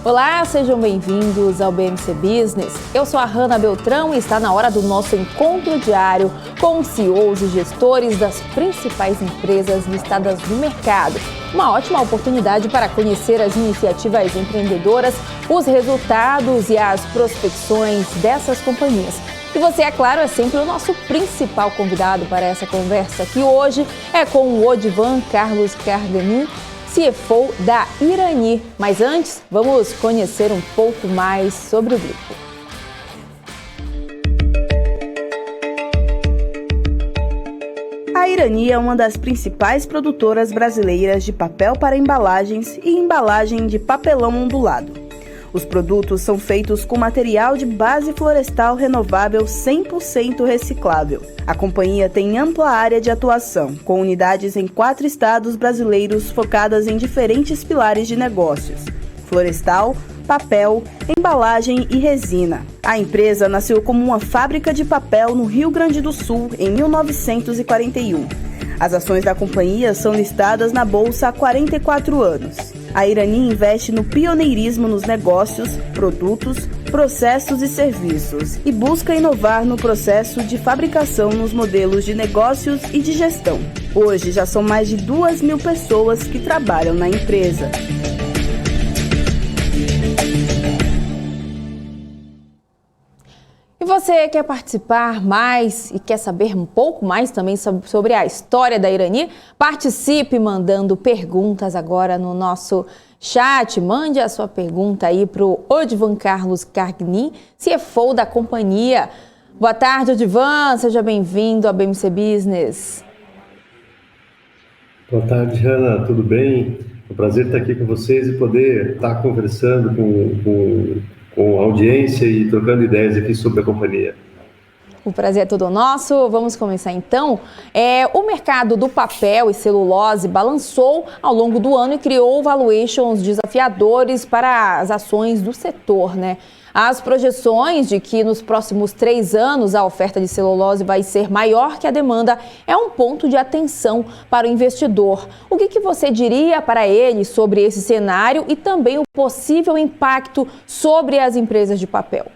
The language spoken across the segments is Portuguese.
Olá, sejam bem-vindos ao BMC Business. Eu sou a Hanna Beltrão e está na hora do nosso encontro diário com CEOs e gestores das principais empresas listadas no mercado. Uma ótima oportunidade para conhecer as iniciativas empreendedoras, os resultados e as prospecções dessas companhias. E você, é claro, é sempre o nosso principal convidado para essa conversa, que hoje é com o Odivan Carlos Carganin, CFO da Irani. Mas antes, vamos conhecer um pouco mais sobre o grupo. A Irani é uma das principais produtoras brasileiras de papel para embalagens e embalagem de papelão ondulado. Os produtos são feitos com material de base florestal renovável 100% reciclável. A companhia tem ampla área de atuação, com unidades em 4 estados brasileiros focadas em diferentes pilares de negócios: florestal, papel, embalagem e resina. A empresa nasceu como uma fábrica de papel no Rio Grande do Sul em 1941. As ações da companhia são listadas na bolsa há 44 anos. A Irani investe no pioneirismo nos negócios, produtos, processos e serviços e busca inovar no processo de fabricação nos modelos de negócios e de gestão. Hoje já são mais de 2.000 pessoas que trabalham na empresa. E você quer participar mais e quer saber um pouco mais também sobre a história da Irani? Participe mandando perguntas agora no nosso chat. Mande a sua pergunta aí para o Odivan Carlos Carganin, CFO da companhia. Boa tarde, Odivan. Seja bem-vindo ao BMC Business. Boa tarde, Hanna. Tudo bem? É um prazer estar aqui com vocês e poder estar conversando com a audiência e trocando ideias aqui sobre a companhia. O prazer é todo nosso. Vamos começar então. O mercado do papel e celulose balançou ao longo do ano e criou valuations desafiadores para as ações do setor, né? As projeções de que nos próximos 3 anos a oferta de celulose vai ser maior que a demanda é um ponto de atenção para o investidor. O que você diria para ele sobre esse cenário e também o possível impacto sobre as empresas de papel?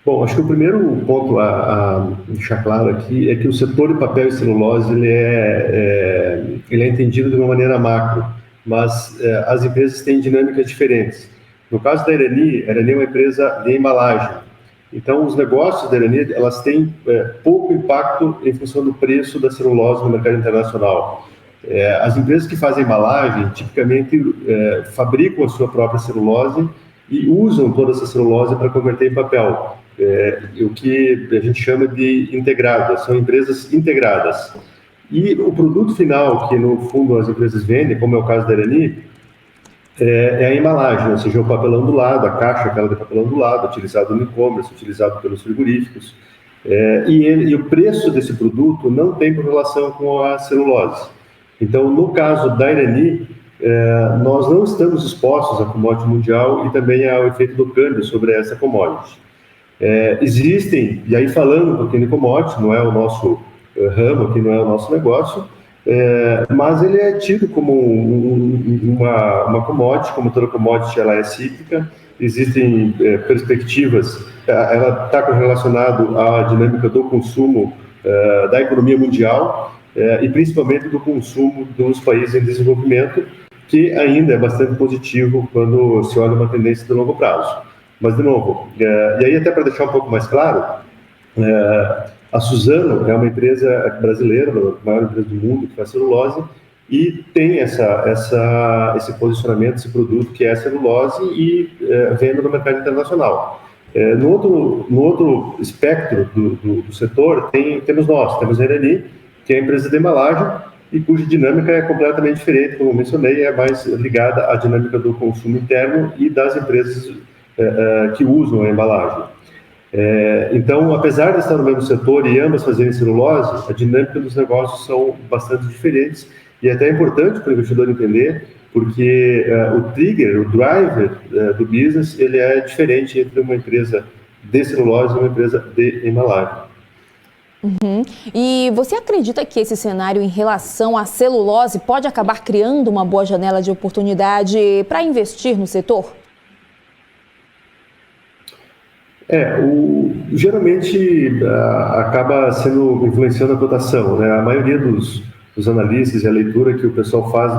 Bom, acho que o primeiro ponto a deixar claro aqui é que o setor de papel e celulose ele é entendido de uma maneira macro, mas as empresas têm dinâmicas diferentes. No caso da Irani, a Irani é uma empresa de embalagem. Então, os negócios da Irani elas têm pouco impacto em função do preço da celulose no mercado internacional. As empresas que fazem embalagem, tipicamente, fabricam a sua própria celulose e usam toda essa celulose para converter em papel. O que a gente chama de integradas, são empresas integradas. E o produto final que, no fundo, as empresas vendem, como é o caso da Irani, é a embalagem, ou seja, o papelão ondulado, a caixa aquela de papelão ondulado, utilizado no e-commerce, utilizado pelos frigoríficos. E o preço desse produto não tem correlação com a celulose. Então, no caso da Irani, nós não estamos expostos à commodity mundial e também ao efeito do câmbio sobre essa commodity. Existem, e aí falando um pouquinho de commodity, não é o nosso ramo, que não é o nosso negócio, mas ele é tido como uma commodity, como toda commodity ela é cíclica, existem perspectivas, ela está correlacionado à dinâmica do consumo da economia mundial e principalmente do consumo dos países em desenvolvimento, que ainda é bastante positivo quando se olha uma tendência de longo prazo. Mas, de novo, e aí até para deixar um pouco mais claro, a Suzano é uma empresa brasileira, a maior empresa do mundo que faz celulose, e tem esse posicionamento, esse produto que é a celulose e venda no mercado internacional. No outro espectro do setor, temos a Irani, que é a empresa de embalagem, e cuja dinâmica é completamente diferente, como eu mencionei, é mais ligada à dinâmica do consumo interno e das empresas que usam a embalagem. Então, apesar de estar no mesmo setor e ambas fazerem celulose, a dinâmica dos negócios são bastante diferentes e é até importante para o investidor entender, porque o trigger, o driver do business, ele é diferente entre uma empresa de celulose e uma empresa de embalagem. E você acredita que esse cenário em relação à celulose pode acabar criando uma boa janela de oportunidade para investir no setor? Geralmente acaba sendo influenciando a cotação, né? A maioria dos analistas e a leitura que o pessoal faz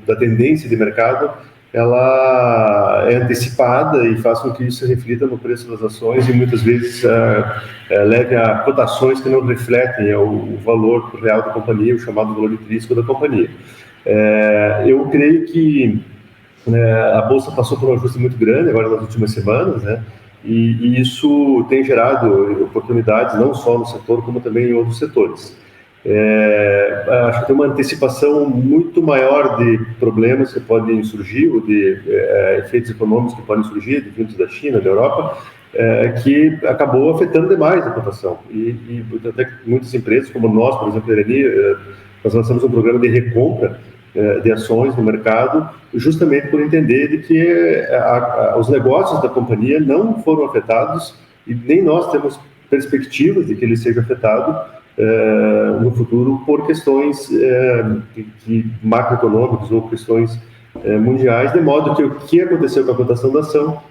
da tendência de mercado, ela é antecipada e faz com que isso se reflita no preço das ações e muitas vezes leve a cotações que não refletem o valor real da companhia, o chamado valor intrínseco da companhia. Eu creio que a Bolsa passou por um ajuste muito grande agora nas últimas semanas, né? E isso tem gerado oportunidades não só no setor, como também em outros setores. Acho que tem uma antecipação muito maior de problemas que podem surgir, ou de efeitos econômicos que podem surgir, vindos da China, da Europa, que acabou afetando demais a cotação. E até muitas empresas, como nós, por exemplo, a Irani, nós lançamos um programa de recompra de ações no mercado, justamente por entender de que os negócios da companhia não foram afetados e nem nós temos perspectivas de que ele seja afetado no futuro por questões macroeconômicas ou questões mundiais, de modo que o que aconteceu com a cotação da ação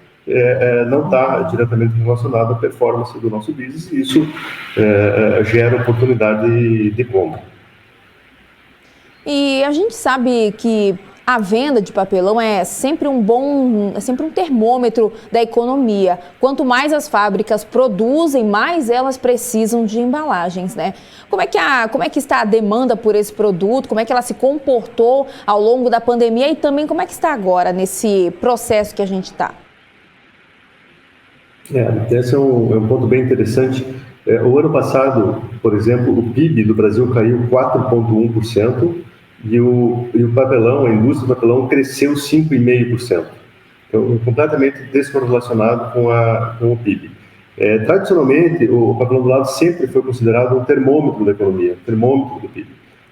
não está diretamente relacionado à performance do nosso business, e isso gera oportunidade de compra. E a gente sabe que a venda de papelão é sempre um termômetro da economia. Quanto mais as fábricas produzem, mais elas precisam de embalagens, né? Como é que está a demanda por esse produto? Como é que ela se comportou ao longo da pandemia e também como é que está agora nesse processo que a gente está? Esse é um ponto bem interessante. O ano passado, por exemplo, o PIB do Brasil caiu 4,1%. E o papelão, a indústria do papelão, cresceu 5,5%. Então, completamente descorrelacionado com o PIB. Tradicionalmente, o papelão do lado sempre foi considerado um termômetro da economia, um termômetro do PIB.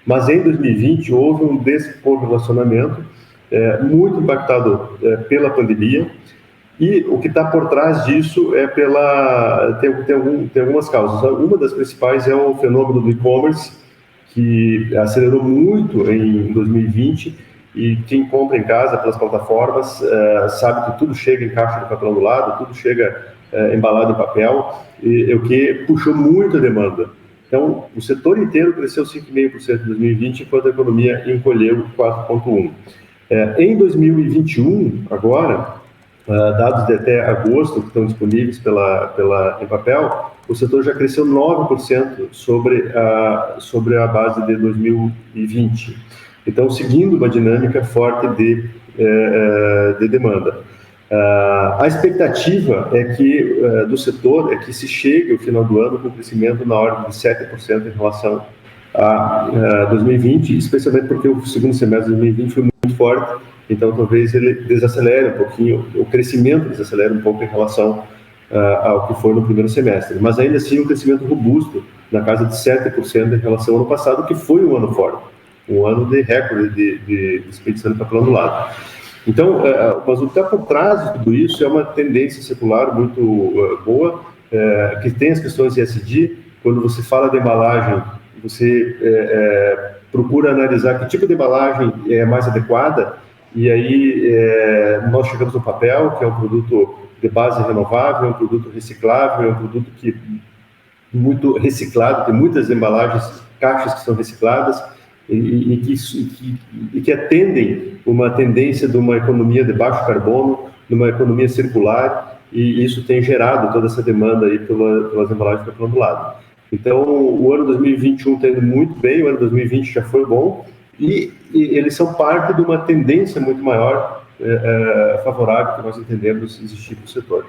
Mas em 2020 houve um descorrelacionamento muito impactado pela pandemia, e o que está por trás disso tem algumas causas. Uma das principais é o fenômeno do e-commerce, que acelerou muito em 2020, e quem compra em casa pelas plataformas sabe que tudo chega em caixa de papelão do lado, tudo chega embalado em papel, o que puxou muito a demanda. Então, o setor inteiro cresceu 5,5% em 2020, enquanto a economia encolheu 4,1%. Em 2021, agora, dados de até agosto que estão disponíveis em papel, o setor já cresceu 9% sobre a base de 2020. Então, seguindo uma dinâmica forte de demanda. A expectativa do setor é que se chegue ao final do ano com crescimento na ordem de 7% em relação a 2020, especialmente porque o segundo semestre de 2020 foi muito forte, então talvez ele desacelere um pouquinho, o crescimento desacelere um pouco em relação ao que foi no primeiro semestre, mas ainda assim um crescimento robusto, na casa de 7% em relação ao ano passado, que foi um ano forte, um ano de recorde de expedição de papelão do lado. Então, mas o que está por trás de tudo isso é uma tendência secular muito boa, que tem as questões ESG. Quando você fala de embalagem, você procura analisar que tipo de embalagem é mais adequada, e aí nós chegamos no papel, que é um produto de base renovável, é um produto reciclável, é um produto muito reciclado, tem muitas embalagens, caixas que são recicladas e que atendem uma tendência de uma economia de baixo carbono, de uma economia circular, e isso tem gerado toda essa demanda aí pelas embalagens que estão do lado. Então, o ano 2021 está indo muito bem, o ano 2020 já foi bom, e eles são parte de uma tendência muito maior favorável que nós entendemos existir para o setor.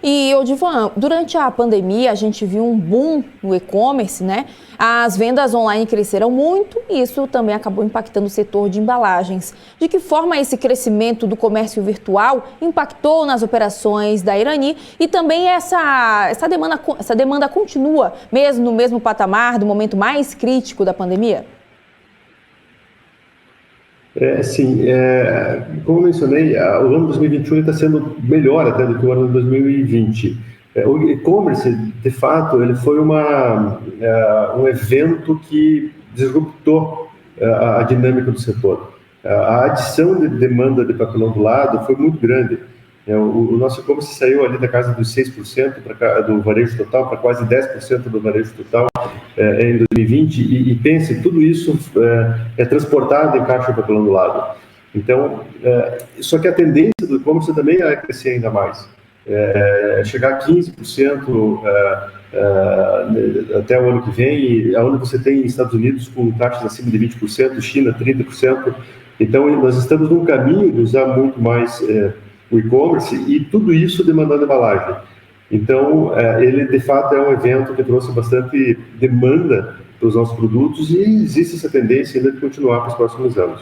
E, Odivan, durante a pandemia a gente viu um boom no e-commerce, né? As vendas online cresceram muito e isso também acabou impactando o setor de embalagens. De que forma esse crescimento do comércio virtual impactou nas operações da Irani e também essa demanda continua mesmo no mesmo patamar do momento mais crítico da pandemia? Sim, como eu mencionei, o ano 2021 está sendo melhor até do que o ano de 2020. O e-commerce, de fato, ele foi um evento que disruptou a dinâmica do setor. A adição de demanda de papelão do lado foi muito grande. O nosso e-commerce saiu ali da casa dos 6% do varejo total para quase 10% do varejo total em 2020, e pense, tudo isso é transportado em caixa de papelão do lado. Então, só que a tendência do e-commerce também é crescer ainda mais. Chegar a 15% até o ano que vem, onde você tem Estados Unidos com taxas acima de 20%, China 30%. Então, nós estamos num caminho de usar muito mais o e-commerce, e tudo isso demandando embalagem. Então, ele de fato é um evento que trouxe bastante demanda para os nossos produtos, e existe essa tendência ainda de continuar para os próximos anos.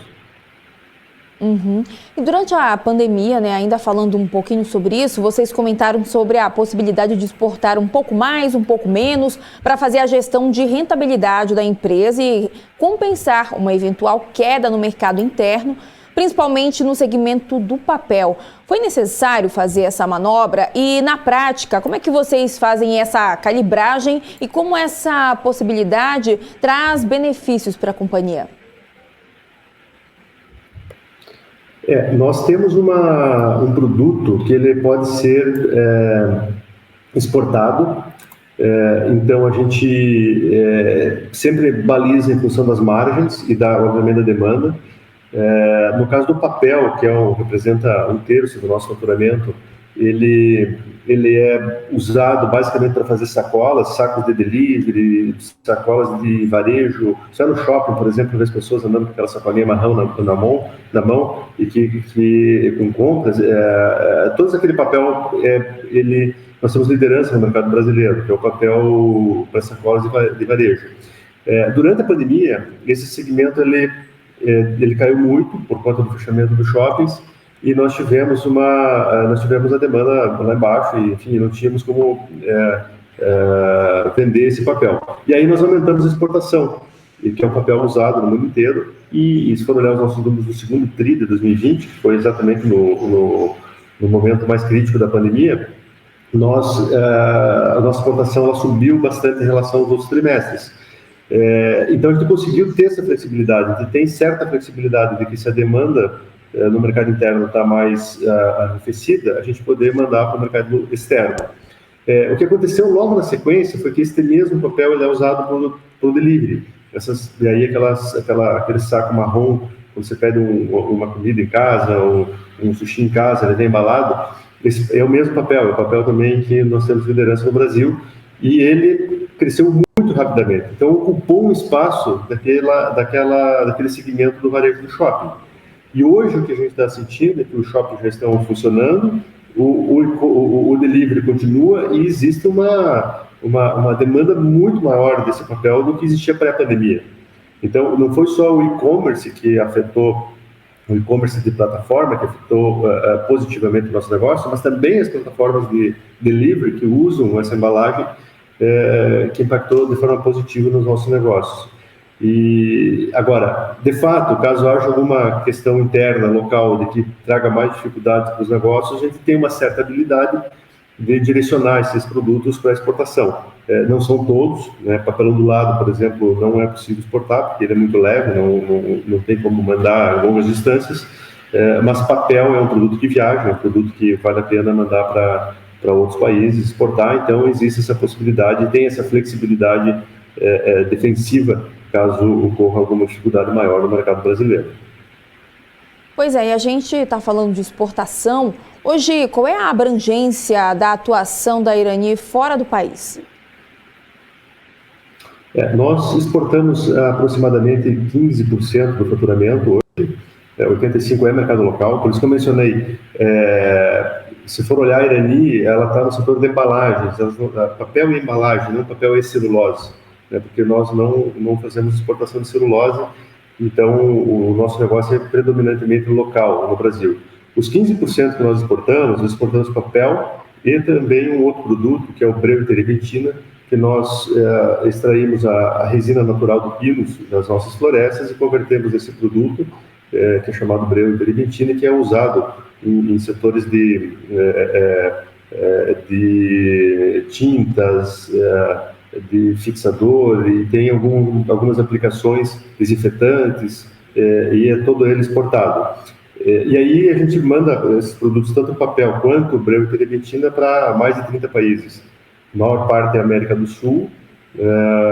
Uhum. E durante a pandemia, né, ainda falando um pouquinho sobre isso, vocês comentaram sobre a possibilidade de exportar um pouco mais, um pouco menos, para fazer a gestão de rentabilidade da empresa e compensar uma eventual queda no mercado interno, principalmente no segmento do papel. Foi necessário fazer essa manobra? E, na prática, como é que vocês fazem essa calibragem e como essa possibilidade traz benefícios para a companhia? Nós temos um produto que ele pode ser exportado, então a gente sempre baliza em função das margens e, obviamente, da demanda. No caso do papel, que representa 1/3 do nosso faturamento, ele é usado basicamente para fazer sacolas, sacos de delivery, sacolas de varejo. Você vai no shopping, por exemplo, vê as pessoas andando com aquela sacolinha marrom na mão e que com compras. Todo aquele papel, nós temos liderança no mercado brasileiro, que é o papel para sacolas de varejo. Durante a pandemia, esse segmento ele caiu muito por conta do fechamento dos shoppings, e nós tivemos a demanda lá embaixo, e, enfim, não tínhamos como vender esse papel. E aí nós aumentamos a exportação, que é um papel usado no mundo inteiro, e se for olhar os nossos números do segundo TRI de 2020, que foi exatamente no momento mais crítico da pandemia, a nossa exportação ela subiu bastante em relação aos outros trimestres. Então a gente conseguiu ter essa flexibilidade, a gente tem certa flexibilidade de que, se a demanda no mercado interno está mais arrefecida, a gente poder mandar para o mercado externo. O que aconteceu logo na sequência foi que este mesmo papel ele é usado para o delivery. E aí aquele saco marrom, quando você pede uma comida em casa, ou um sushi em casa, ele vem embalado, esse é o mesmo papel, é o papel também que nós temos liderança no Brasil, e ele cresceu muito rapidamente. Então ocupou um espaço daquele segmento do varejo do shopping. E hoje o que a gente está sentindo é que os shoppings já estão funcionando, o delivery continua, e existe uma demanda muito maior desse papel do que existia pré-pandemia. Então, não foi só o e-commerce que afetou, o e-commerce de plataforma que afetou positivamente o nosso negócio, mas também as plataformas de delivery que usam essa embalagem, que impactou de forma positiva nos nossos negócios. E agora, de fato, caso haja alguma questão interna, local, de que traga mais dificuldades para os negócios, a gente tem uma certa habilidade de direcionar esses produtos para exportação. Não são todos, né? Papelão do lado, por exemplo, não é possível exportar, porque ele é muito leve, não tem como mandar longas distâncias, mas papel é um produto que viaja, é um produto que vale a pena mandar para outros países, exportar. Então existe essa possibilidade e tem essa flexibilidade defensiva, caso ocorra alguma dificuldade maior no mercado brasileiro. Pois é, e a gente está falando de exportação. Hoje, qual é a abrangência da atuação da Irani fora do país? Nós exportamos aproximadamente 15% do faturamento hoje, 85% é mercado local, por isso que eu mencionei, se for olhar a Irani, ela está no setor de embalagens, papel e embalagem, não papel e celulose, né, porque nós não fazemos exportação de celulose, então o nosso negócio é predominantemente local, no Brasil. Os 15% que nós exportamos papel e também um outro produto, que é o breu e terebintina, que nós extraímos a resina natural do pinus das nossas florestas e convertemos esse produto, que é chamado breu e terebintina, que é usado em setores de de tintas, de fixador, e tem algumas aplicações desinfetantes, e é todo ele exportado. E aí a gente manda esses produtos, tanto papel quanto breu e terebintina, para mais de 30 países. A maior parte é América do Sul,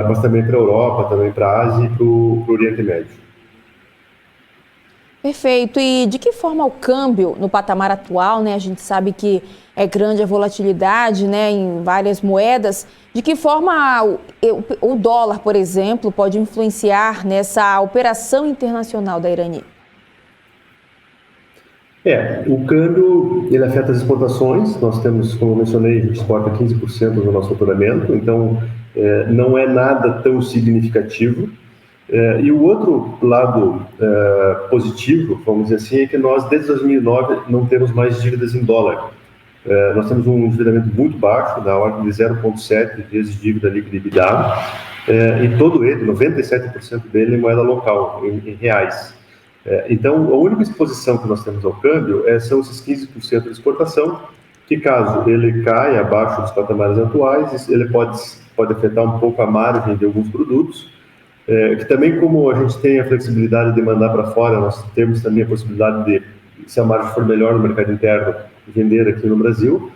mas também para a Europa, também para a Ásia e para o Oriente Médio. Perfeito. E de que forma o câmbio no patamar atual, né? A gente sabe que é grande a volatilidade, né, em várias moedas. De que forma o dólar, por exemplo, pode influenciar nessa operação internacional da Irani? O câmbio, ele afeta as exportações. Nós temos, como eu mencionei, a gente exporta 15% do nosso faturamento, então não é nada tão significativo. E o outro lado positivo, vamos dizer assim, é que nós, desde 2009, não temos mais dívidas em dólar. Nós temos um endividamento muito baixo, da ordem de 0,7 vezes dívida líquida EBITDA, e todo ele, 97% dele, em moeda local, em reais. Então, a única exposição que nós temos ao câmbio são esses 15% de exportação, que caso ele caia abaixo dos patamares atuais, ele pode afetar um pouco a margem de alguns produtos, que também, como a gente tem a flexibilidade de mandar para fora, nós temos também a possibilidade de, se a margem for melhor no mercado interno, vender aqui no Brasil.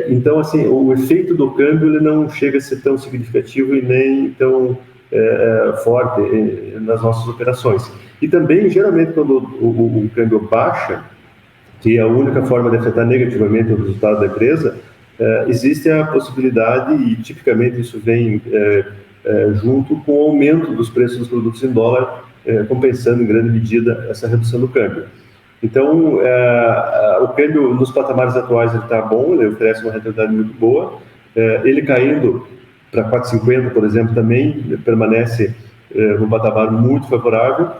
Então, assim, o efeito do câmbio ele não chega a ser tão significativo e nem tão forte nas nossas operações. E também, geralmente, quando o câmbio baixa, que é a única forma de afetar negativamente o resultado da empresa, existe a possibilidade, e tipicamente isso vem junto com o aumento dos preços dos produtos em dólar, compensando em grande medida essa redução do câmbio. Então, o câmbio nos patamares atuais está bom, ele oferece uma rentabilidade muito boa. Ele caindo para 4,50, por exemplo, também permanece num patamar muito favorável,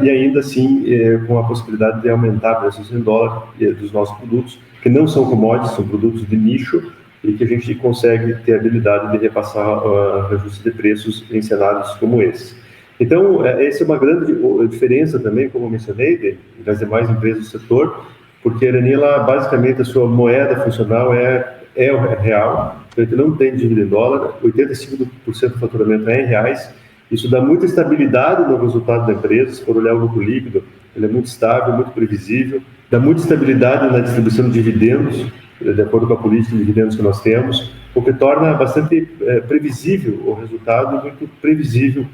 e ainda assim com a possibilidade de aumentar preços em dólar dos nossos produtos, que não são commodities, são produtos de nicho, e que a gente consegue ter a habilidade de repassar reajuste de preços em cenários como esse. Então, essa é uma grande diferença também, como eu mencionei, das demais empresas do setor, porque a Irani, basicamente, a sua moeda funcional é o real, então ele não tem dívida em dólar, 85% do faturamento é em reais. Isso dá muita estabilidade no resultado da empresa. Se for olhar o lucro líquido, ele é muito estável, muito previsível, dá muita estabilidade na distribuição de dividendos, de acordo com a política de dividendos que nós temos, o que torna bastante previsível o resultado e muito previsível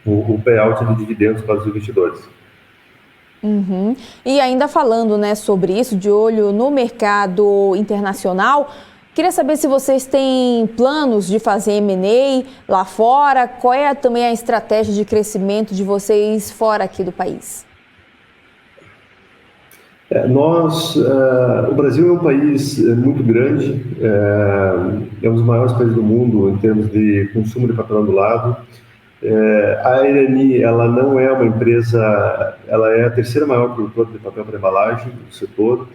o payout de dividendos para os investidores. Uhum. E ainda falando, né, sobre isso, de olho no mercado internacional, queria saber se vocês têm planos de fazer M&A lá fora, qual é também a estratégia de crescimento de vocês fora aqui do país? O Brasil é um país muito grande, é um dos maiores países do mundo em termos de consumo de papel ondulado. A Irani, ela não é uma empresa, ela é a terceira maior produtora de papel para embalagem do setor,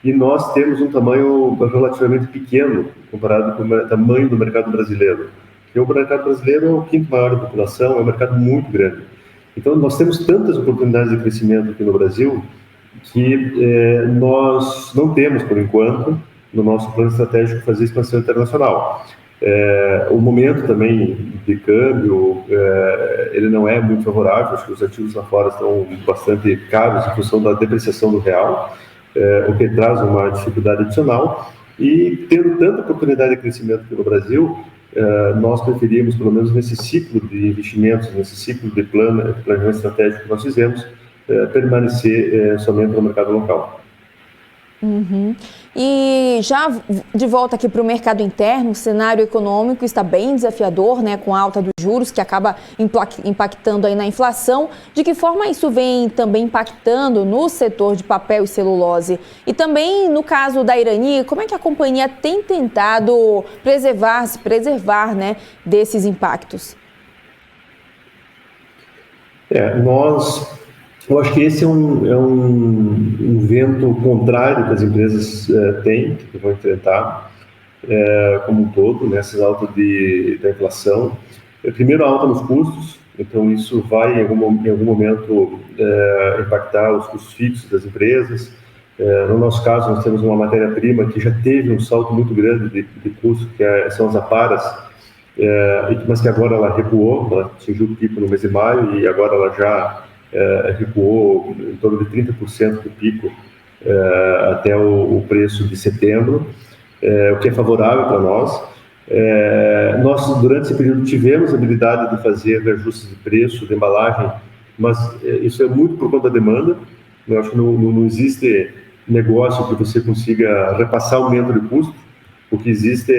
e nós temos um tamanho relativamente pequeno comparado com o tamanho do mercado brasileiro. Porque o mercado brasileiro é o quinto maior da população, é um mercado muito grande. Então, nós temos tantas oportunidades de crescimento aqui no Brasil que nós não temos, por enquanto, no nosso plano estratégico, fazer expansão internacional. O momento também de câmbio, ele não é muito favorável, acho que os ativos lá fora estão bastante caros em função da depreciação do real, o que traz uma dificuldade adicional, e tendo tanta oportunidade de crescimento aqui no Brasil, nós preferimos, pelo menos nesse ciclo de investimentos, nesse ciclo de planejamento estratégico que nós fizemos, permanecer somente no mercado local. Uhum. E já de volta aqui para o mercado interno, o cenário econômico está bem desafiador, né, com a alta dos juros, que acaba impactando aí na inflação. De que forma isso vem também impactando no setor de papel e celulose? E também no caso da Irani, como é que a companhia tem tentado se preservar, né, desses impactos? Eu acho que esse é um vento contrário que as empresas têm, que vão enfrentar como um todo, nessas altas da inflação. Primeiro, a alta nos custos, então isso vai em algum momento impactar os custos fixos das empresas. No nosso caso, nós temos uma matéria-prima que já teve um salto muito grande de custo, são as aparas, mas que agora ela recuou, ela atingiu o pico no mês de maio e agora ela já recuou em torno de 30% do pico até o preço de setembro, o que é favorável para nós. Nós, durante esse período, tivemos a habilidade de fazer ajustes de preço, de embalagem, mas isso é muito por conta da demanda. Eu acho que não existe negócio que você consiga repassar aumento de custo. O que existe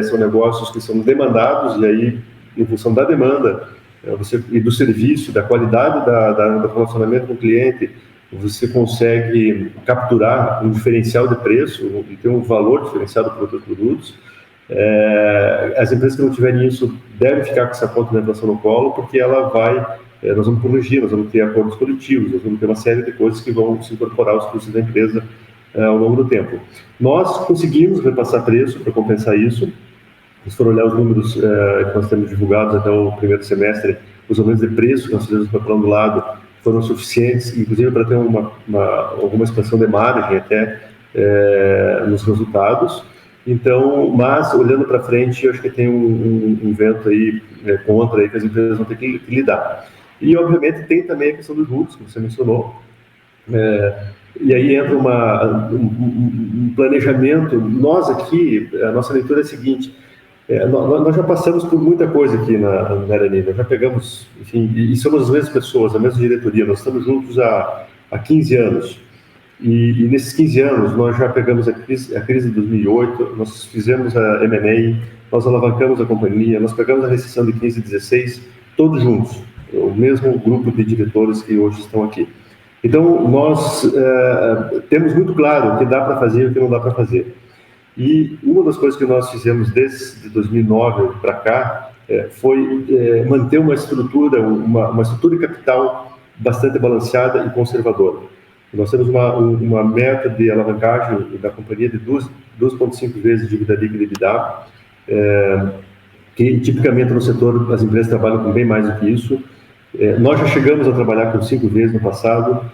são negócios que são demandados, e aí, em função da demanda e do serviço, da qualidade do relacionamento com o cliente, você consegue capturar um diferencial de preço e ter um valor diferenciado para outros produtos. As empresas que não tiverem isso devem ficar com essa conta da inflação no colo, porque nós vamos corrigir, nós vamos ter acordos coletivos, nós vamos ter uma série de coisas que vão se incorporar aos custos da empresa ao longo do tempo. Nós conseguimos repassar preço para compensar isso. Se for olhar os números que nós temos divulgados até o primeiro semestre, os aumentos de preço que nós fizemos para o plano do lado foram suficientes, inclusive para ter alguma expansão de margem até nos resultados. Então, mas olhando para frente, eu acho que tem um vento aí contra aí que as empresas vão ter que lidar. E, obviamente, tem também a questão dos juros, que você mencionou. E aí entra um planejamento. Nós aqui, a nossa leitura é a seguinte: nós já passamos por muita coisa aqui na Irani, nós já pegamos, enfim, e somos as mesmas pessoas, a mesma diretoria, nós estamos juntos há 15 anos. E nesses 15 anos, nós já pegamos a crise de 2008, nós fizemos a M&A, nós alavancamos a companhia, nós pegamos a recessão de 15 e 16, todos juntos, o mesmo grupo de diretores que hoje estão aqui. Então, nós temos muito claro o que dá para fazer e o que não dá para fazer. E uma das coisas que nós fizemos desde 2009 para cá foi manter uma estrutura de capital bastante balanceada e conservadora. Nós temos uma meta de alavancagem da companhia de 2,5 vezes dívida líquida EBITDA, que tipicamente no setor as empresas trabalham com bem mais do que isso. Nós já chegamos a trabalhar com 5 vezes no passado,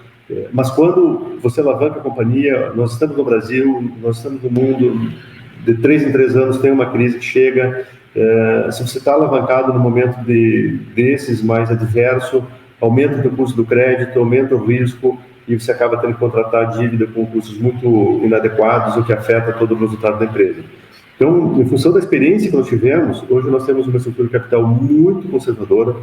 mas quando você alavanca a companhia, nós estamos no Brasil, nós estamos no mundo, de 3 em 3 anos tem uma crise que chega. Se você está alavancado no momento desses mais adverso, aumenta o custo do crédito, aumenta o risco, e você acaba tendo que contratar dívida com custos muito inadequados, o que afeta todo o resultado da empresa. Então, em função da experiência que nós tivemos, hoje nós temos uma estrutura de capital muito conservadora.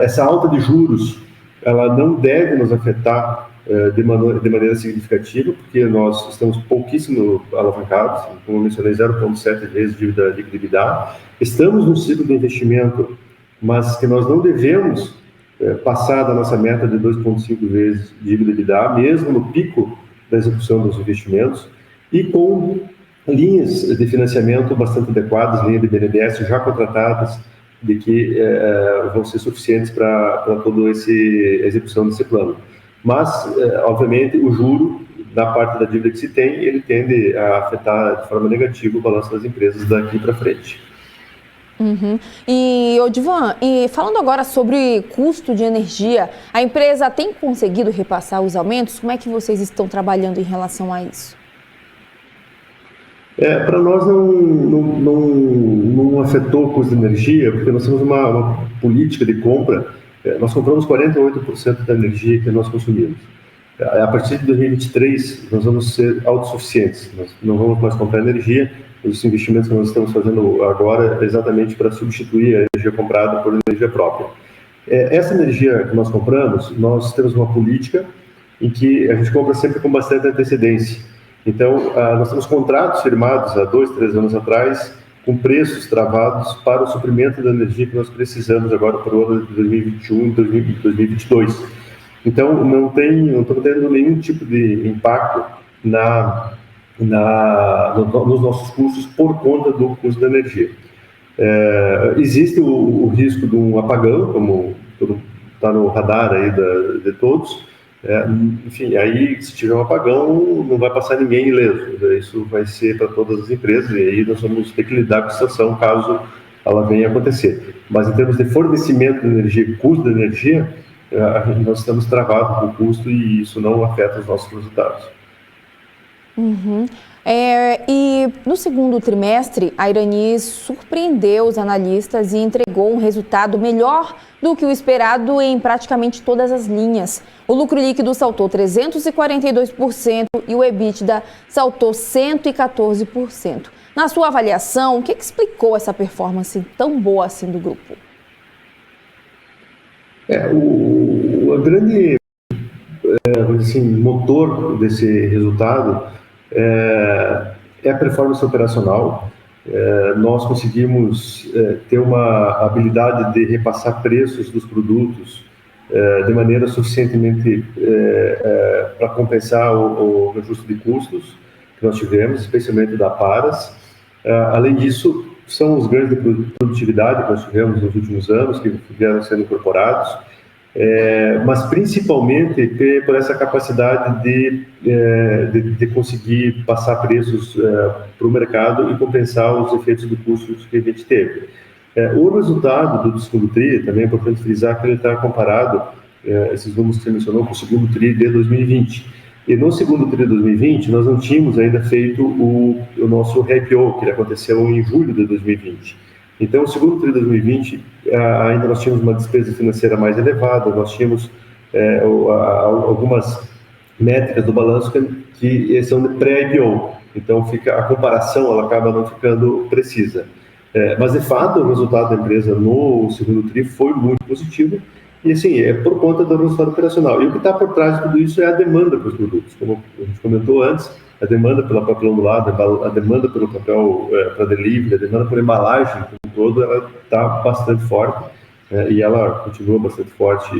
Essa alta de juros, ela não deve nos afetar de maneira significativa, porque nós estamos pouquíssimo alavancados, como eu mencionei, 0,7 vezes dívida líquida EBITDA. Estamos num ciclo de investimento, mas que nós não devemos passar da nossa meta de 2,5 vezes dívida EBITDA, mesmo no pico da execução dos investimentos, e com linhas de financiamento bastante adequadas, linhas de BNDES já contratadas, de que vão ser suficientes para toda a execução desse plano. Mas, obviamente, o juro, da parte da dívida que se tem, ele tende a afetar de forma negativa o balanço das empresas daqui para frente. Uhum. E, Odivan, falando agora sobre custo de energia, a empresa tem conseguido repassar os aumentos? Como é que vocês estão trabalhando em relação a isso? Para nós não afetou o custo de energia, porque nós temos uma política de compra. Nós compramos 48% da energia que nós consumimos. A partir de 2023, nós vamos ser autossuficientes. Nós não vamos mais comprar energia. Os investimentos que nós estamos fazendo agora é exatamente para substituir a energia comprada por energia própria. Essa energia que nós compramos, nós temos uma política em que a gente compra sempre com bastante antecedência. Então, nós temos contratos firmados há 2, 3 anos atrás, com preços travados para o suprimento da energia que nós precisamos agora para o ano de 2021 e 2022. Então, não estamos tendo nenhum tipo de impacto nos nossos custos por conta do custo da energia. Existe o risco de um apagão, como está no radar aí de todos. Enfim, aí se tiver um apagão, não vai passar ninguém ileso. Isso vai ser para todas as empresas, e aí nós vamos ter que lidar com a situação caso ela venha a acontecer. Mas em termos de fornecimento de energia, custo da energia, nós estamos travados com o custo e isso não afeta os nossos resultados. Uhum. E no segundo trimestre, a Irani surpreendeu os analistas e entregou um resultado melhor do que o esperado em praticamente todas as linhas. O lucro líquido saltou 342% e o EBITDA saltou 114%. Na sua avaliação, o que explicou essa performance tão boa assim do grupo? O grande motor desse resultado é a performance operacional. Nós conseguimos ter uma habilidade de repassar preços dos produtos de maneira suficientemente para compensar o ajuste de custos que nós tivemos, especialmente da Paras. Além disso, são os ganhos de produtividade que nós tivemos nos últimos anos, que vieram sendo incorporados, mas principalmente por essa capacidade de conseguir passar preços para o mercado e compensar os efeitos do custo que a gente teve. O resultado do segundo TRI, também é importante frisar que ele está comparado, esses números que você mencionou, com o segundo TRI de 2020. E no segundo TRI de 2020, nós não tínhamos ainda feito o nosso IPO, que aconteceu em julho de 2020. Então, o segundo TRI de 2020, ainda nós tínhamos uma despesa financeira mais elevada, nós tínhamos algumas métricas do balanço que são de pré-IPO. Então, a comparação ela acaba não ficando precisa. Mas, de fato, o resultado da empresa no segundo TRI foi muito positivo. E, assim, é por conta do resultado operacional. E o que está por trás de tudo isso é a demanda para os produtos. Como a gente comentou antes, a demanda pelo papel ondulado, a demanda pelo papel para delivery, a demanda por embalagem, como todo, ela está bastante forte. E ela continua bastante forte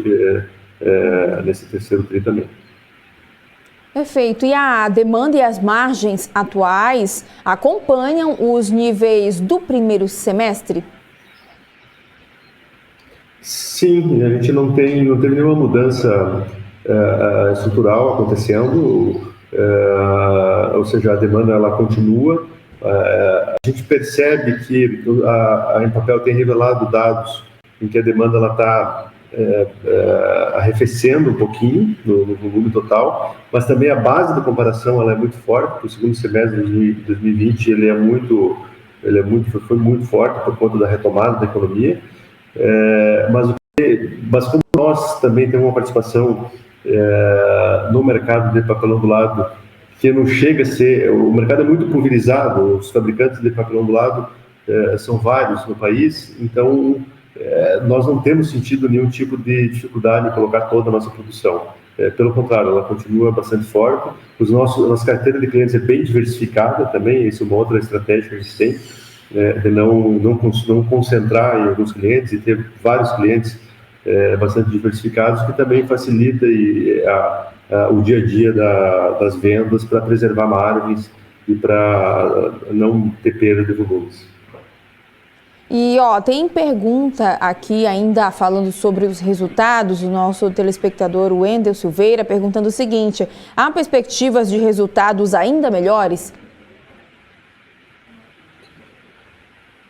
nesse terceiro TRI também. Perfeito. E a demanda e as margens atuais acompanham os níveis do primeiro semestre? Sim, a gente não teve nenhuma mudança estrutural acontecendo, ou seja, a demanda ela continua. A gente percebe que a Empapel tem revelado dados em que a demanda está arrefecendo um pouquinho no volume total, mas também a base de comparação ela é muito forte. O segundo semestre de 2020 foi muito forte por conta da retomada da economia. Mas como nós também temos uma participação no mercado de papel ondulado que não chega a ser... O mercado é muito pulverizado, os fabricantes de papel ondulado são vários no país, então nós não temos sentido nenhum tipo de dificuldade em colocar toda a nossa produção. Pelo contrário, ela continua bastante forte. Nossa carteira de clientes é bem diversificada também, isso é uma outra estratégia que a gente tem, de não concentrar em alguns clientes e ter vários clientes bastante diversificados, que também facilita o dia a dia das vendas para preservar margens e para não ter perda de volumes. E tem pergunta aqui ainda falando sobre os resultados, o nosso telespectador Wendel Silveira perguntando o seguinte: há perspectivas de resultados ainda melhores?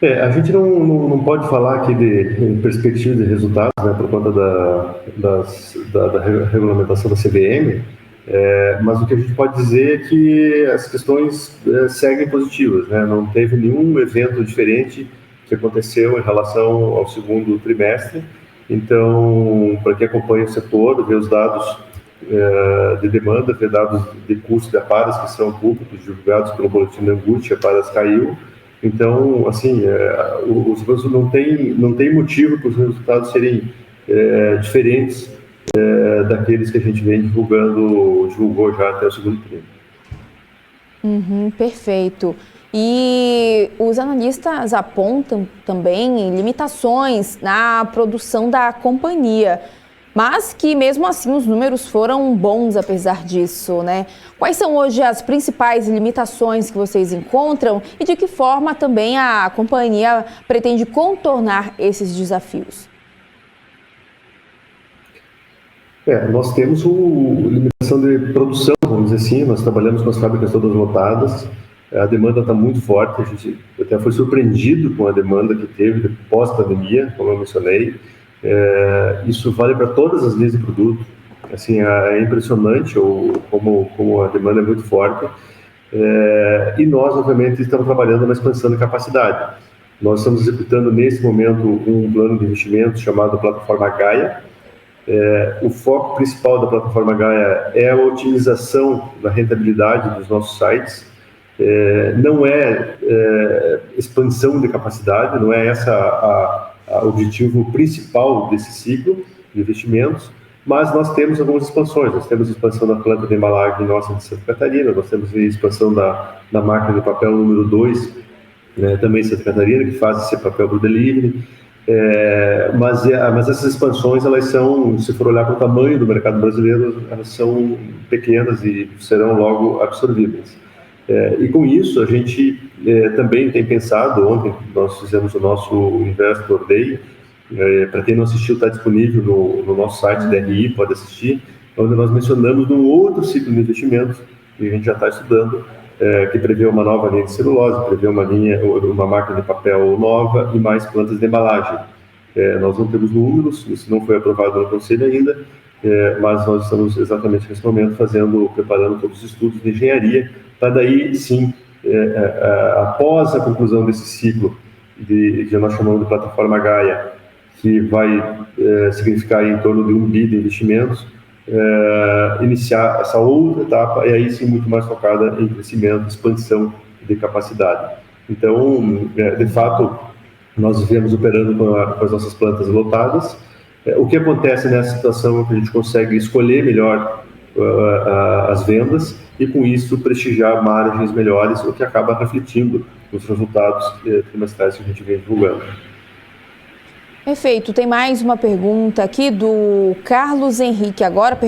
A gente não pode falar aqui de perspectiva de resultados, né, por conta da regulamentação da CVM, mas o que a gente pode dizer é que as questões seguem positivas, né? Não teve nenhum evento diferente que aconteceu em relação ao segundo trimestre. Então, para quem acompanha o setor, vê os dados de demanda, vê dados de custo da Paras que são públicos, divulgados pelo boletim da Angut, a Paras caiu. Então, assim, os bancos não tem motivo para os resultados serem diferentes daqueles que a gente vem divulgou já até o segundo trimestre. Perfeito. E os analistas apontam também limitações na produção da companhia, mas que mesmo assim os números foram bons apesar disso, né? Quais são hoje as principais limitações que vocês encontram e de que forma também a companhia pretende contornar esses desafios? Nós temos limitação de produção, vamos dizer assim. Nós trabalhamos com as fábricas todas lotadas, a demanda está muito forte, a gente até foi surpreendido com a demanda que teve pós-pandemia, como eu mencionei. Isso vale para todas as linhas de produto. Assim, é impressionante como a demanda é muito forte. E nós, obviamente, estamos trabalhando na expansão de capacidade. Nós estamos executando, nesse momento, um plano de investimento chamado Plataforma Gaia. O foco principal da Plataforma Gaia é a otimização da rentabilidade dos nossos sites. Não é expansão de capacidade, não é esse o objetivo principal desse ciclo de investimentos, mas nós temos algumas expansões. Nós temos a expansão da planta de embalagem nossa de Santa Catarina, nós temos a expansão da máquina de papel número 2, também em Santa Catarina, que faz esse papel para o delivery. Mas essas expansões, elas são, se for olhar para o tamanho do mercado brasileiro, elas são pequenas e serão logo absorvidas. E com isso, a gente também tem pensado, ontem nós fizemos o nosso Investor Day, para quem não assistiu, está disponível no nosso site DRI, pode assistir, onde nós mencionamos um outro ciclo de investimentos que a gente já está estudando, que prevê uma nova linha de celulose, prevê uma máquina de papel nova e mais plantas de embalagem. Nós não temos números, isso não foi aprovado no Conselho ainda, mas nós estamos exatamente nesse momento preparando todos os estudos de engenharia, para daí sim, após a conclusão desse ciclo, que nós chamamos de Plataforma Gaia, que vai significar em torno de 1 bi de investimentos, iniciar essa outra etapa, e aí sim muito mais focada em crescimento, expansão de capacidade. Então, de fato, nós viemos operando com as nossas plantas lotadas. O que acontece nessa situação é que a gente consegue escolher melhor as vendas e, com isso, prestigiar margens melhores, o que acaba refletindo nos resultados trimestrais que a gente vem divulgando. Perfeito. Tem mais uma pergunta aqui do Carlos Henrique agora,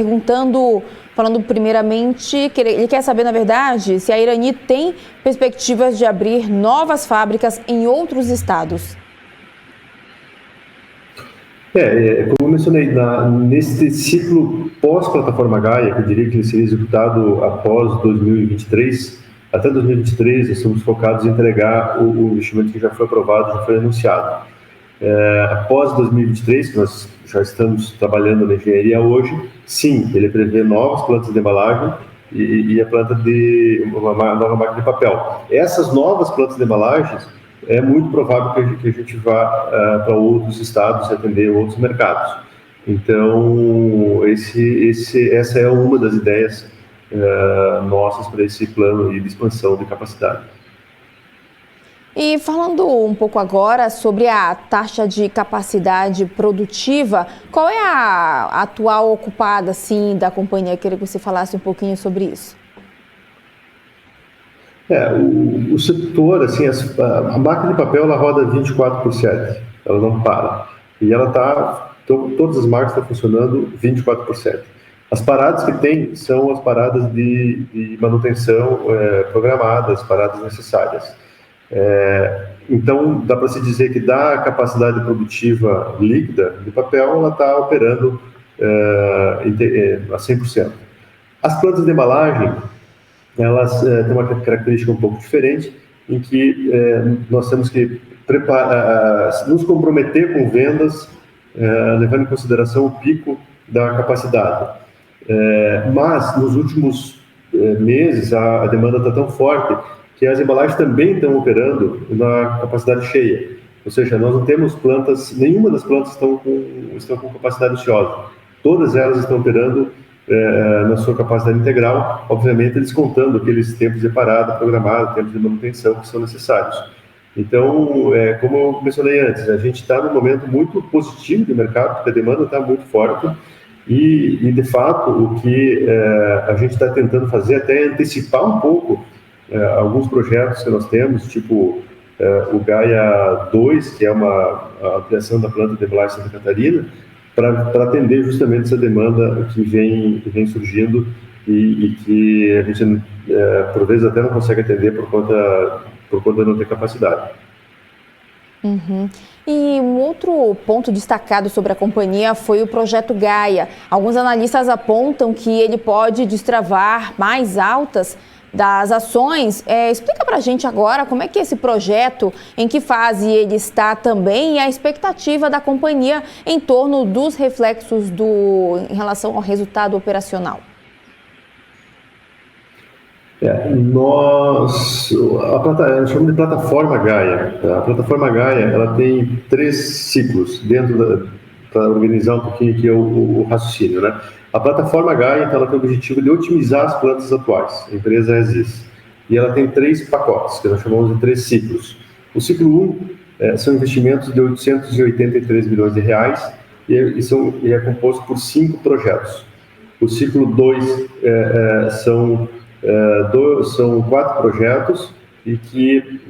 falando primeiramente, ele quer saber, na verdade, se a Irani tem perspectivas de abrir novas fábricas em outros estados. Como eu mencionei, nesse ciclo pós-Plataforma Gaia, que eu diria que ele seria executado após 2023, até 2023 nós estamos focados em entregar o investimento que já foi aprovado, já foi anunciado. Após 2023, que nós já estamos trabalhando na engenharia hoje, sim, ele prevê novas plantas de embalagem e a planta de uma nova máquina de papel. Essas novas plantas de embalagens, é muito provável que a gente vá para outros estados e atender outros mercados. Então, essa é uma das ideias nossas para esse plano de expansão de capacidade. E falando um pouco agora sobre a taxa de capacidade produtiva, qual é a atual ocupada, assim, da companhia? Eu queria que você falasse um pouquinho sobre isso. O setor, assim, a máquina de papel, ela roda 24/7, ela não para. E todas as máquinas estão funcionando 24/7. As paradas que tem são as paradas de manutenção programadas, paradas necessárias. Então, dá para se dizer que da capacidade produtiva líquida de papel, ela está operando a 100%. As plantas de embalagem, elas têm uma característica um pouco diferente, em que nós temos que nos comprometer com vendas, levando em consideração o pico da capacidade. Mas, nos últimos meses, a demanda está tão forte que as embalagens também estão operando na capacidade cheia. Ou seja, nós não temos plantas, nenhuma das plantas estão com capacidade ociosa. Todas elas estão operando na sua capacidade integral, obviamente descontando aqueles tempos de parada programada, tempos de manutenção que são necessários. Então, como eu mencionei antes, a gente está num momento muito positivo de mercado, porque a demanda está muito forte e de fato, o que a gente está tentando fazer até é antecipar um pouco alguns projetos que nós temos, tipo o Gaia 2, que é uma ampliação da planta de embalagem Santa Catarina, para atender justamente essa demanda que vem surgindo e que a gente, por vezes, até não consegue atender por conta de não ter capacidade. Uhum. E um outro ponto destacado sobre a companhia foi o projeto Gaia. Alguns analistas apontam que ele pode destravar mais altas das ações. Explica para a gente agora como é que esse projeto, em que fase ele está também e a expectativa da companhia em torno dos reflexos em relação ao resultado operacional. Nós chamamos de plataforma Gaia. A plataforma Gaia, ela tem 3 ciclos dentro para organizar um pouquinho aqui o raciocínio, né? A plataforma Gaia, então, ela tem o objetivo de otimizar as plantas atuais, a empresa ESIS. E ela tem 3 pacotes, que nós chamamos de 3 ciclos. O ciclo 1 são investimentos de 883 milhões de reais e é composto por 5 projetos. O ciclo 2 são 4 projetos e que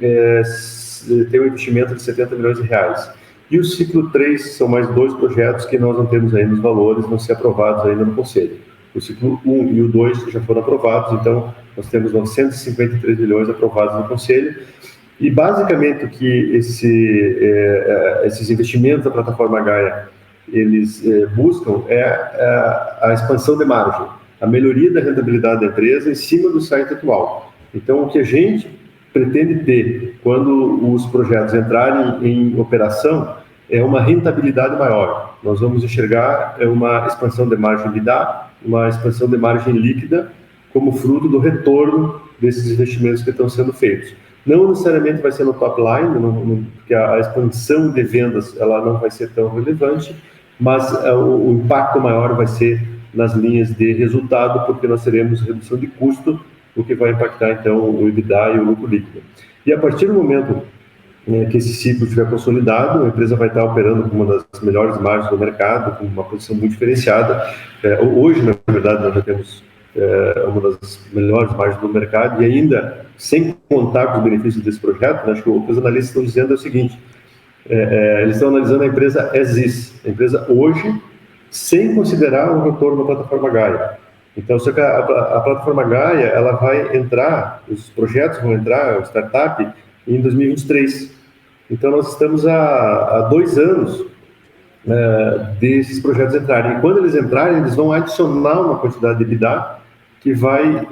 tem um investimento de 70 milhões de reais. E o ciclo 3 são mais 2 projetos que nós não temos ainda os valores, não ser aprovados ainda no Conselho. O ciclo 1 e o 2 já foram aprovados, então nós temos 953 milhões aprovados no Conselho. E basicamente o que esses investimentos da plataforma Gaia eles buscam é a expansão de margem, a melhoria da rentabilidade da empresa em cima do site atual. Então, o que a gente pretende ter quando os projetos entrarem em operação é uma rentabilidade maior. Nós vamos enxergar uma expansão de margem EBITDA, uma expansão de margem líquida, como fruto do retorno desses investimentos que estão sendo feitos. Não necessariamente vai ser no top line, porque a expansão de vendas ela não vai ser tão relevante, mas o impacto maior vai ser nas linhas de resultado, porque nós teremos redução de custo, o que vai impactar, então, o EBITDA e o lucro líquido. E a partir do momento que esse ciclo estiver consolidado, a empresa vai estar operando com uma das melhores margens do mercado, com uma posição muito diferenciada. Hoje, na verdade, nós já temos uma das melhores margens do mercado e ainda, sem contar com os benefícios desse projeto, né, acho que o que os analistas estão dizendo é o seguinte, eles estão analisando a empresa as is, a empresa hoje, sem considerar o retorno da plataforma Gaia. Então, só que a plataforma Gaia, ela vai entrar, os projetos vão entrar, o startup, em 2023. Então, nós estamos há 2 anos desses projetos entrarem. E quando eles entrarem, eles vão adicionar uma quantidade de EBITDA que vai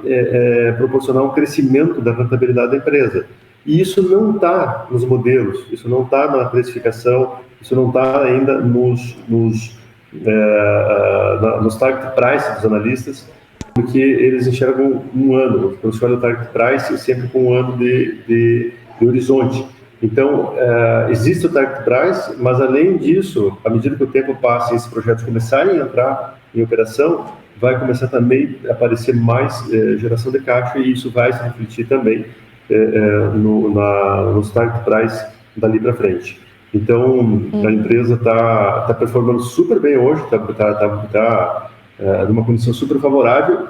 proporcionar um crescimento da rentabilidade da empresa. E isso não está nos modelos, isso não está na precificação, isso não está ainda nos target price dos analistas, porque eles enxergam um ano, quando se olha o target price, sempre com um ano de horizonte. Então, existe o target price, mas além disso, à medida que o tempo passa e esses projetos começarem a entrar em operação, vai começar também a aparecer mais geração de caixa e isso vai se refletir também nos target price dali para frente. Então, a empresa está performando super bem hoje, está numa condição super favorável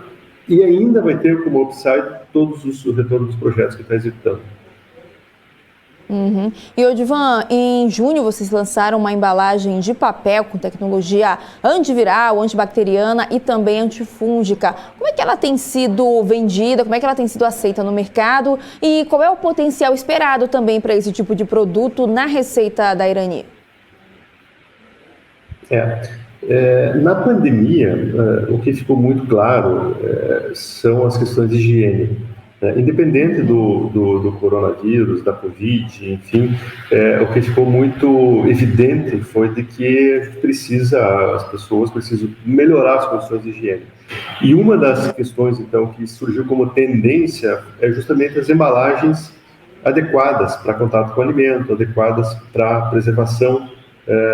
e ainda vai ter como upside todos os retornos dos projetos que está executando. Uhum. E, Odivan, em junho vocês lançaram uma embalagem de papel com tecnologia antiviral, antibacteriana e também antifúngica. Como é que ela tem sido vendida, como é que ela tem sido aceita no mercado e qual é o potencial esperado também para esse tipo de produto na receita da Irani? Na pandemia, o que ficou muito claro são as questões de higiene. Independente do coronavírus, da Covid, enfim, o que ficou muito evidente foi de que as pessoas precisam melhorar as condições de higiene. E uma das questões, então, que surgiu como tendência é justamente as embalagens adequadas para contato com o alimento, adequadas para preservação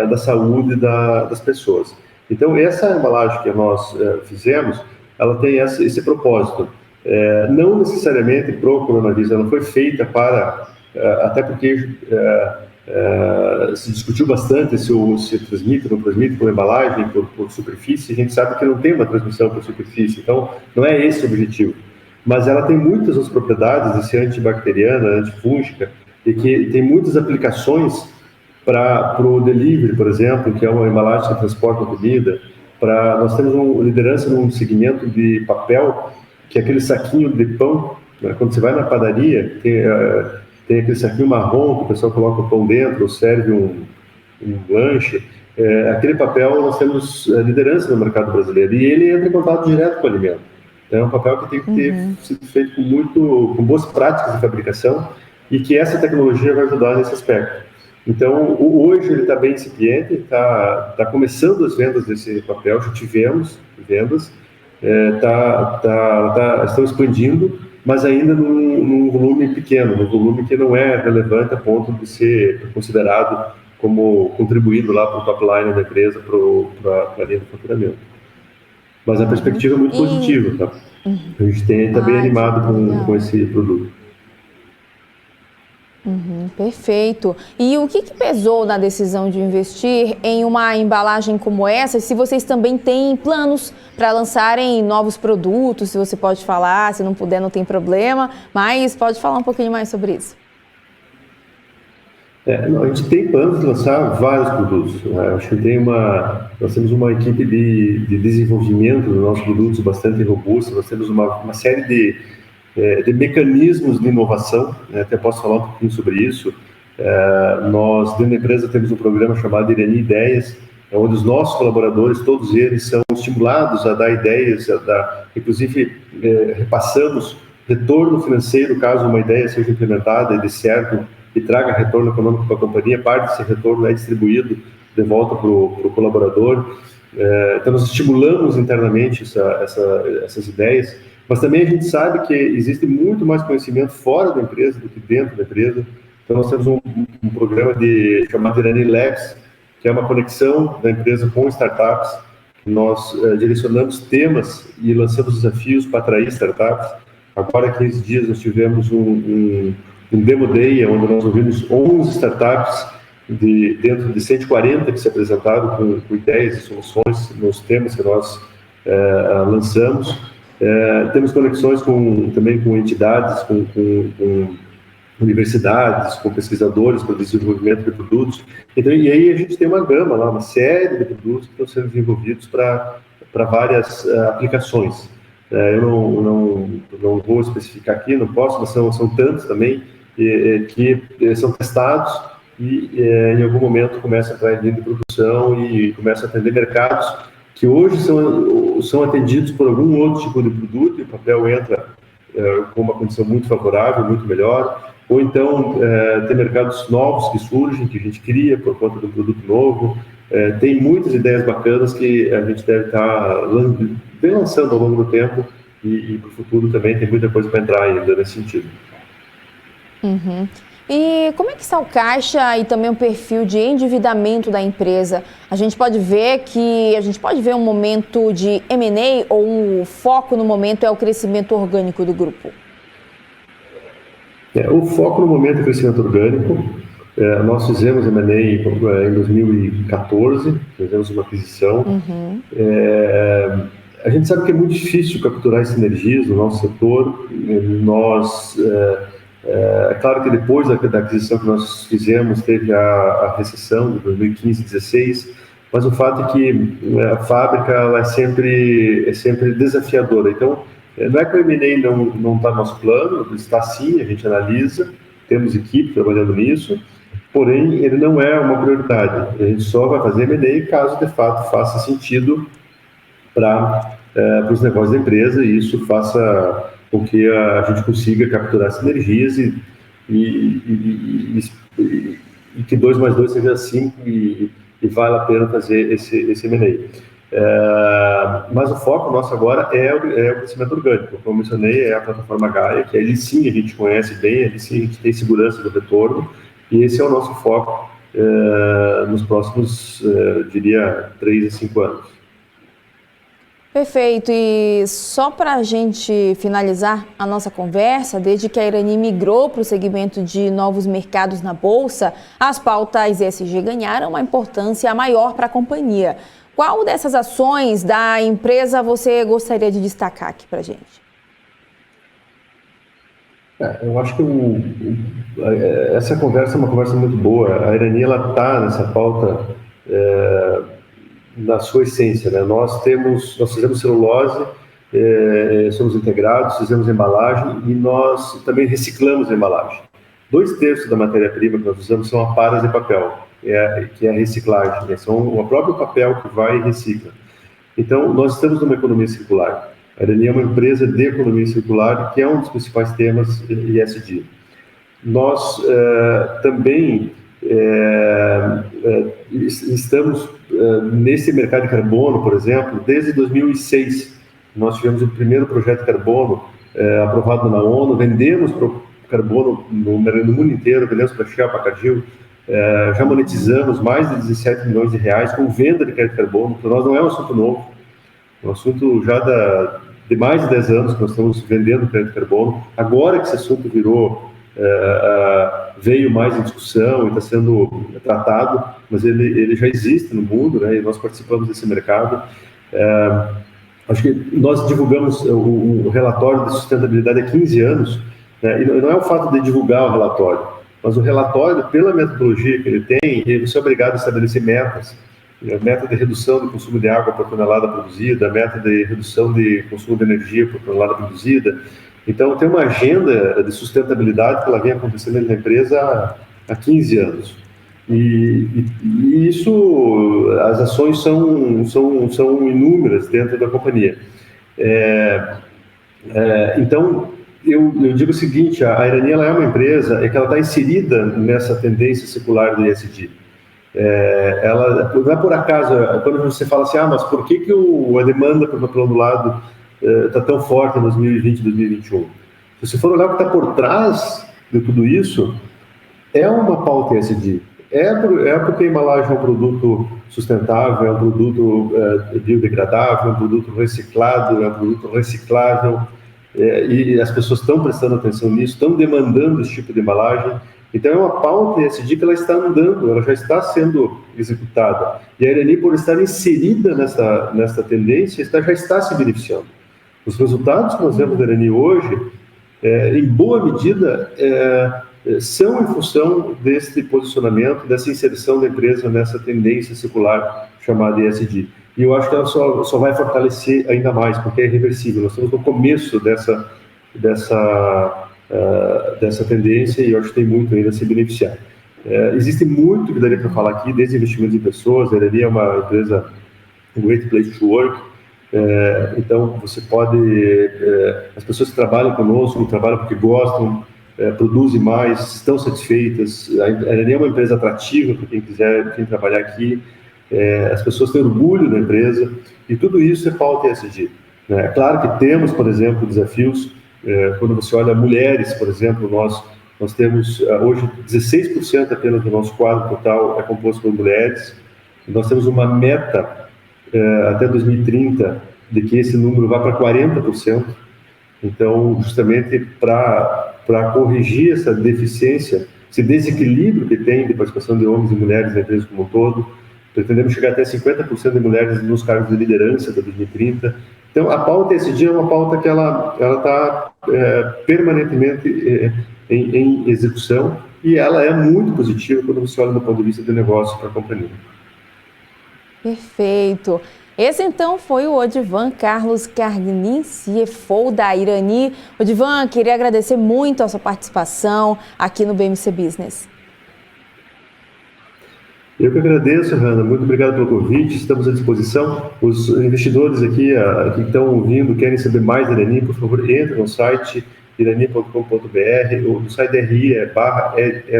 da saúde das pessoas. Então, essa embalagem que nós fizemos, ela tem esse propósito. Não necessariamente para o coronavírus, ela foi feita para, até porque se discutiu bastante se transmite ou não transmite por embalagem, por superfície, a gente sabe que não tem uma transmissão por superfície, então não é esse o objetivo. Mas ela tem muitas outras propriedades de ser antibacteriana, antifúngica, e que tem muitas aplicações para o delivery, por exemplo, que é uma embalagem que transporta comida. Nós temos uma liderança num segmento de papel, que é aquele saquinho de pão, né? Quando você vai na padaria, tem aquele saquinho marrom que o pessoal coloca o pão dentro, ou serve um lanche. Aquele papel nós temos liderança no mercado brasileiro e ele entra em contato direto com o alimento. É um papel que tem que ter sido feito com boas práticas de fabricação e que essa tecnologia vai ajudar nesse aspecto. Então, hoje ele está bem incipiente, está começando as vendas desse papel, já tivemos vendas, estão expandindo mas ainda num volume pequeno, num volume que não é relevante a ponto de ser considerado como contribuindo lá para o top line da empresa, para a linha de faturamento. Mas a perspectiva é muito positiva, tá? A gente está bem animado com esse produto. Perfeito. E o que pesou na decisão de investir em uma embalagem como essa? Se vocês também têm planos para lançarem novos produtos, se você pode falar, se não puder não tem problema, mas pode falar um pouquinho mais sobre isso. A gente tem planos de lançar vários produtos. Acho que nós temos uma equipe de desenvolvimento dos nossos produtos bastante robusta, nós temos uma série de mecanismos de inovação, até posso falar um pouquinho sobre isso. Nós, dentro da empresa, temos um programa chamado Irani Ideias, onde os nossos colaboradores, todos eles, são estimulados a dar ideias, inclusive repassamos retorno financeiro, caso uma ideia seja implementada e dê certo e traga retorno econômico para a companhia, parte desse retorno é distribuído de volta para o colaborador. Então, nós estimulamos internamente essas ideias, mas também a gente sabe que existe muito mais conhecimento fora da empresa do que dentro da empresa. Então, nós temos um programa chamado Irani Labs, que é uma conexão da empresa com startups. Nós direcionamos temas e lançamos desafios para atrair startups. Agora, há 15 dias, nós tivemos um Demo Day, onde nós ouvimos 11 startups dentro de 140 que se apresentaram com ideias e soluções nos temas que nós lançamos. Temos conexões também com entidades, com universidades, com pesquisadores para o desenvolvimento de produtos. Então, e aí a gente tem uma gama lá, uma série de produtos que estão sendo desenvolvidos para várias aplicações. Eu não vou especificar aqui, não posso, mas são tantos também que são testados e em algum momento começam a entrar em linha de produção e começam a atender mercados que hoje são atendidos por algum outro tipo de produto e o papel entra com uma condição muito favorável, muito melhor, ou então tem mercados novos que surgem, que a gente cria por conta do produto novo. Tem muitas ideias bacanas que a gente deve estar bem lançando ao longo do tempo e para o futuro também tem muita coisa para entrar ainda nesse sentido. E como é que está o caixa e também o perfil de endividamento da empresa? A gente pode ver um momento de M&A ou um foco no momento é o crescimento orgânico do grupo? O foco no momento é o crescimento orgânico. Nós fizemos M&A em 2014, fizemos uma aquisição. A gente sabe que é muito difícil capturar sinergias no nosso setor. É claro que depois da aquisição que nós fizemos, teve a recessão de 2015 e 2016, mas o fato é que a fábrica ela é sempre desafiadora. Então, não é que o M&A não está no nosso plano, está sim, a gente analisa, temos equipe trabalhando nisso, porém, ele não é uma prioridade. A gente só vai fazer M&A caso, de fato, faça sentido para os negócios da empresa e isso faça com que a gente consiga capturar sinergias e que 2 mais 2 seja 5 e vale a pena fazer esse M&A. Mas o foco nosso agora é o crescimento orgânico. Como eu mencionei, é a plataforma Gaia, que ali sim a gente conhece bem, ali sim a gente tem segurança do retorno, e esse é o nosso foco nos próximos, diria, 3 a 5 anos. Perfeito. E só para a gente finalizar a nossa conversa, desde que a Irani migrou para o segmento de novos mercados na Bolsa, as pautas ESG ganharam uma importância maior para a companhia. Qual dessas ações da empresa você gostaria de destacar aqui para a gente? Eu acho que essa conversa é uma conversa muito boa. A Irani está nessa pauta na sua essência, né? Nós fizemos celulose, somos integrados, fizemos embalagem e nós também reciclamos a embalagem. 2/3 da matéria-prima que nós usamos são aparas de papel, que é a reciclagem, né? São o próprio papel que vai e recicla. Então, nós estamos numa economia circular. A Irani é uma empresa de economia circular, que é um dos principais temas ESG. Nós também estamos nesse mercado de carbono, por exemplo, desde 2006. Nós tivemos o primeiro projeto de carbono aprovado na ONU, vendemos carbono no mundo inteiro, vendemos para Shell, para Cargill, já monetizamos mais de 17 milhões de reais com venda de crédito de carbono. Para nós não é um assunto novo, é um assunto já de mais de 10 anos que nós estamos vendendo crédito de carbono. Agora que esse assunto veio mais em discussão e está sendo tratado, mas ele já existe no mundo, né, e nós participamos desse mercado. Acho que nós divulgamos o relatório de sustentabilidade há 15 anos, né, e não é o fato de divulgar o relatório, mas o relatório, pela metodologia que ele tem, você é obrigado a estabelecer metas. Meta de redução do consumo de água por tonelada produzida, meta de redução de consumo de energia por tonelada produzida. Então, tem uma agenda de sustentabilidade que ela vem acontecendo na empresa há 15 anos. E isso, as ações são inúmeras dentro da companhia. Então, eu digo o seguinte, a Irani ela é uma empresa que ela está inserida nessa tendência secular do ESG. Ela não é por acaso, quando você fala assim, mas por que a demanda por papelão do lado está tão forte em 2020 e 2021? Se você for olhar o que está por trás de tudo isso, é uma pauta ESG. Porque a embalagem é um produto sustentável, é um produto biodegradável, é um produto reciclado, é um produto reciclável, e as pessoas estão prestando atenção nisso, estão demandando esse tipo de embalagem. Então é uma pauta ESG que ela está andando, ela já está sendo executada. E a Irani, por estar inserida nessa tendência, já está se beneficiando. Os resultados que nós vemos da Irani hoje, em boa medida, são em função desse posicionamento, dessa inserção da empresa nessa tendência circular chamada ESG. E eu acho que ela só vai fortalecer ainda mais, porque é irreversível. Nós estamos no começo dessa tendência e eu acho que tem muito ainda a se beneficiar. Existe muito que daria para falar aqui, desde investimentos em pessoas. A Irani é uma empresa great place to work, então você pode, as pessoas que trabalham conosco, trabalham porque gostam, produzem mais, estão satisfeitas. A Irani é uma empresa atrativa para quem trabalhar aqui, as pessoas têm orgulho da empresa, e tudo isso é pauta ESG. É claro que temos, por exemplo, desafios. Quando você olha mulheres, por exemplo, nós temos hoje 16% apenas do nosso quadro total é composto por mulheres. Nós temos uma meta até 2030 de que esse número vá para 40%. Então, justamente para corrigir essa deficiência, esse desequilíbrio que tem de participação de homens e mulheres na empresa como um todo, pretendemos chegar até 50% de mulheres nos cargos de liderança até 2030. Então, a pauta ESG é uma pauta que ela está permanentemente em execução, e ela é muito positiva quando você olha do ponto de vista de negócio para a companhia. Perfeito. Esse, então, foi o Odivan Carlos Cargnin, CFO da Irani. Odivan, queria agradecer muito a sua participação aqui no BMC Business. Eu que agradeço, Hanna. Muito obrigado pelo convite. Estamos à disposição. Os investidores aqui que estão ouvindo, querem saber mais da Irani, por favor, entre no site irani.com.br, ou no site da RI,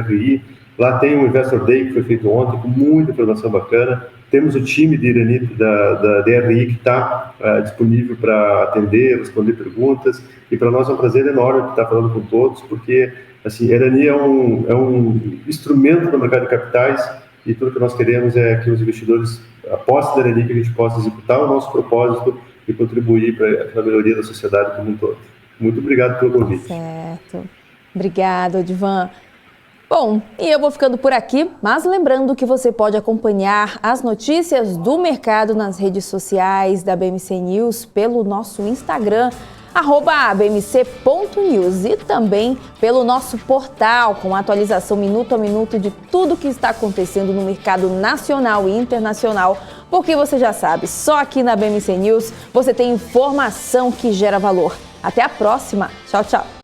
/RI. Lá tem um Investor Day que foi feito ontem, com muita informação bacana. Temos o time de Irani, da DRI, que está disponível para atender, responder perguntas. E para nós é um prazer enorme estar falando com todos, porque assim, a Irani é um instrumento do mercado de capitais, e tudo que nós queremos é que os investidores apostem na Irani, que a gente possa executar o nosso propósito e contribuir para a melhoria da sociedade como um todo. Muito obrigado pelo convite. Certo. Obrigada, Odivan. Bom, e eu vou ficando por aqui, mas lembrando que você pode acompanhar as notícias do mercado nas redes sociais da BMC News pelo nosso Instagram, @bmc.news, e também pelo nosso portal, com atualização minuto a minuto de tudo que está acontecendo no mercado nacional e internacional, porque você já sabe, só aqui na BMC News você tem informação que gera valor. Até a próxima. Tchau, tchau.